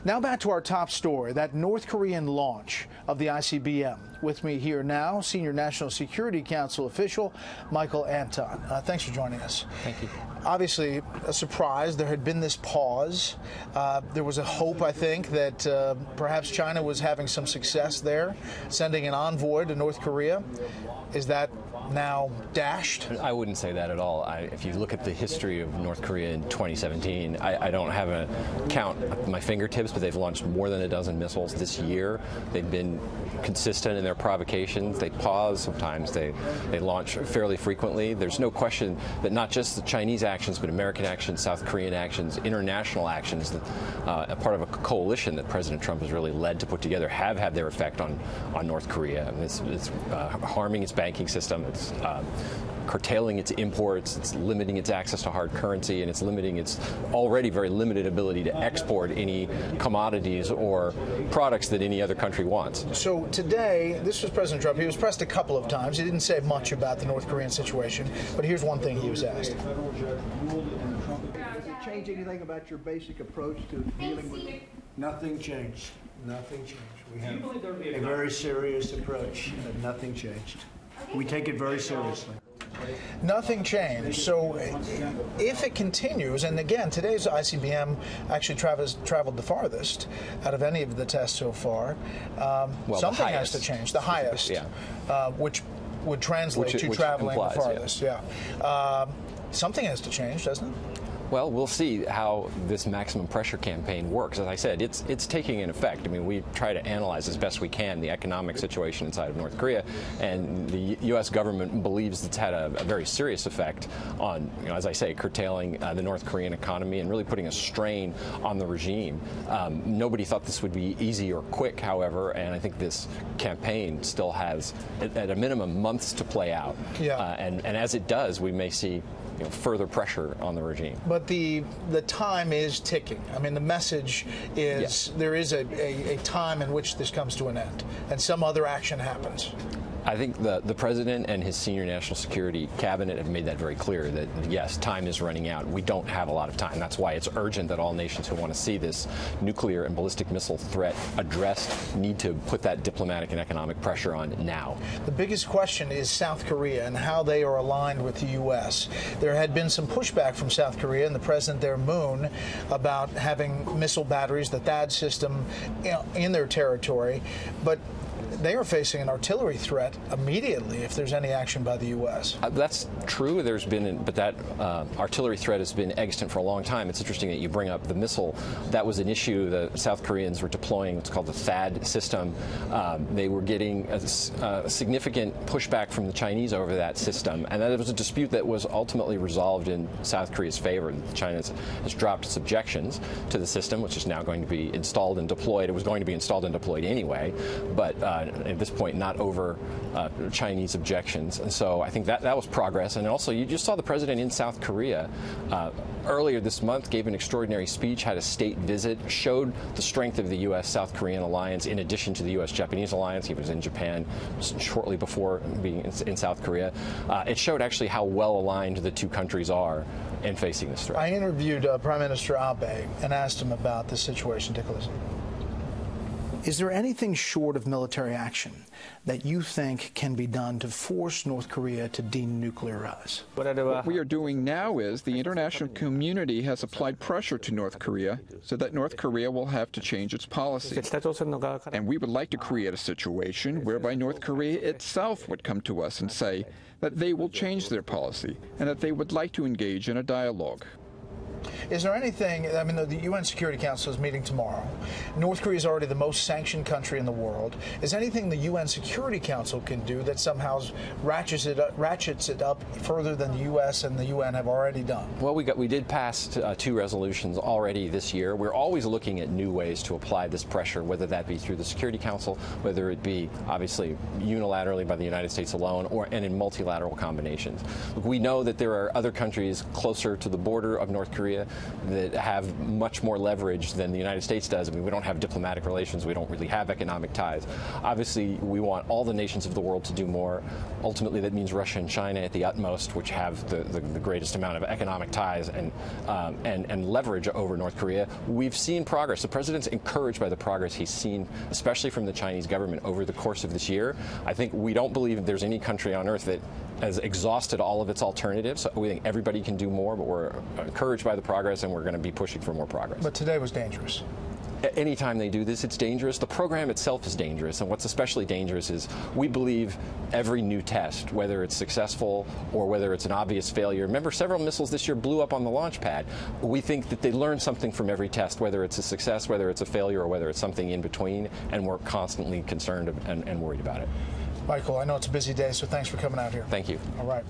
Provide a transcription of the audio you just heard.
Now back to our top story, that North Korean launch of the ICBM. With me here now, Senior National Security Council official Michael Anton. Thanks for joining us. Thank you. Obviously, a surprise. There had been this pause. There was a hope, I think, that perhaps China was having some success there, sending an envoy to North Korea. Is that now dashed? I wouldn't say that at all. If you look at the history of North Korea in 2017, I don't have a count at my fingertips, but they've launched more than a dozen missiles this year. They've been consistent in their provocations. They pause sometimes. They launch fairly frequently. There's no question that not just the Chinese actions, but American actions, South Korean actions, international actions, a part of a coalition that President Trump has really led to put together, have had their effect on North Korea. It's harming its banking system. It's curtailing its imports, it's limiting its access to hard currency, and it's limiting its already very limited ability to export any commodities or products that any other country wants. So today, this was President Trump. He was pressed a couple of times. He didn't say much about the North Korean situation, but here's one thing he was asked. Does it change anything about your basic approach to dealing with it? Nothing changed. Nothing changed. We have a very serious approach, and nothing changed. We take it very seriously. Nothing changed. So if it continues, and again, today's ICBM actually traveled the farthest out of any of the tests so far, something has to change. The highest, yeah. Which would translate to traveling the farthest. Yeah. Something has to change, doesn't it? Well, we'll see how this maximum pressure campaign works. As I said, it's taking an effect. I mean, we try to analyze as best we can the economic situation inside of North Korea, and the U.S. government believes it's had a very serious effect on, as I say, curtailing the North Korean economy and really putting a strain on the regime. Nobody thought this would be easy or quick, however, and I think this campaign still has, at a minimum, months to play out. Yeah. And as it does, we may see further pressure on the regime. But the time is ticking. I mean, the message is yes. There is a time in which this comes to an end, and some other action happens. I think the president and his senior national security cabinet have made that very clear, that yes, time is running out. We don't have a lot of time. That's why it's urgent that all nations who want to see this nuclear and ballistic missile threat addressed need to put that diplomatic and economic pressure on now. The biggest question is South Korea and how they are aligned with the U.S. There had been some pushback from South Korea and the president there, Moon, about having missile batteries, the THAAD system, in their territory, but they are facing an artillery threat immediately if there's any action by the U.S. That's true. But that artillery threat has been extant for a long time. It's interesting that you bring up the missile. That was an issue. The South Koreans were deploying what's called the THAAD system. They were getting a significant pushback from the Chinese over that system, and that was a dispute that was ultimately resolved in South Korea's favor. China has dropped its objections to the system, which is now going to be installed and deployed. It was going to be installed and deployed anyway, but at this point not over Chinese objections. And so I think that was progress. And also, you just saw the president in South Korea earlier this month, gave an extraordinary speech, had a state visit, showed the strength of the U.S.-South Korean alliance in addition to the U.S.-Japanese alliance. He was in Japan shortly before being in South Korea. It showed actually how well aligned the two countries are in facing this threat. I interviewed Prime Minister Abe and asked him about the situation. Take a listen. Is there anything short of military action that you think can be done to force North Korea to denuclearize? What we are doing now is the international community has applied pressure to North Korea so that North Korea will have to change its policy. And we would like to create a situation whereby North Korea itself would come to us and say that they will change their policy and that they would like to engage in a dialogue. Is there anything, I mean, the UN Security Council is meeting tomorrow. North Korea is already the most sanctioned country in the world. Is anything the UN Security Council can do that somehow ratchets it up further than the U.S. and the UN have already done? Well, we did pass two resolutions already this year. We're always looking at new ways to apply this pressure, whether that be through the Security Council, whether it be obviously unilaterally by the United States alone, and in multilateral combinations. Look, we know that there are other countries closer to the border of North Korea Korea that have much more leverage than the United States does. I mean, we don't have diplomatic relations. We don't really have economic ties. Obviously, we want all the nations of the world to do more. Ultimately, that means Russia and China at the utmost, which have the greatest amount of economic ties and leverage over North Korea. We've seen progress. The president's encouraged by the progress he's seen, especially from the Chinese government over the course of this year. I think we don't believe there's any country on earth that has exhausted all of its alternatives. So we think everybody can do more, but we're encouraged by the progress, and we're going to be pushing for more progress. But today was dangerous. Anytime they do this, it's dangerous. The program itself is dangerous, and what's especially dangerous is we believe every new test, whether it's successful or whether it's an obvious failure. Remember, several missiles this year blew up on the launch pad. We think that they learn something from every test, whether it's a success, whether it's a failure, or whether it's something in between, and we're constantly concerned and worried about it. Michael, I know it's a busy day, so thanks for coming out here. Thank you. All right.